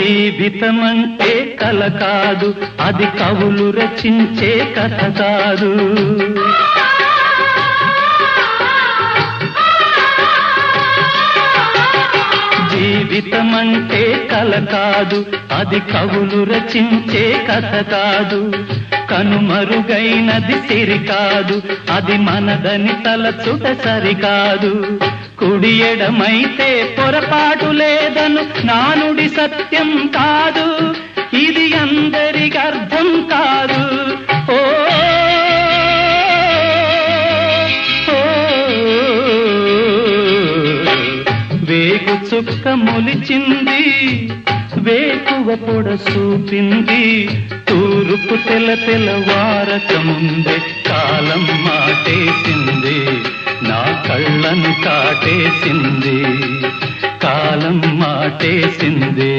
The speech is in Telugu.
జీవితమంటే కల కాదు, అది కవులు రచించే కథ కాదు. జీవితమంటే కల కాదు, అది కవులు రచించే కథ కాదు. కనుమరుగైనది సిరి కాదు, అది మనదని తలచుట సరికాదు. కుడి ఎడమైతే పొరపాటు లేదను నానుడి సత్యం కాదు, ఇది అందరికి అర్థం కాదు. ఓ వేగు చుక్క మొలిచింది, వేకువ పొడ చూపింది, తూరుపు తెల్లవారక ముందే కాలం మాటేసింది, నా కళ్ళను కాటేసింది, కాలం మాటేసింది.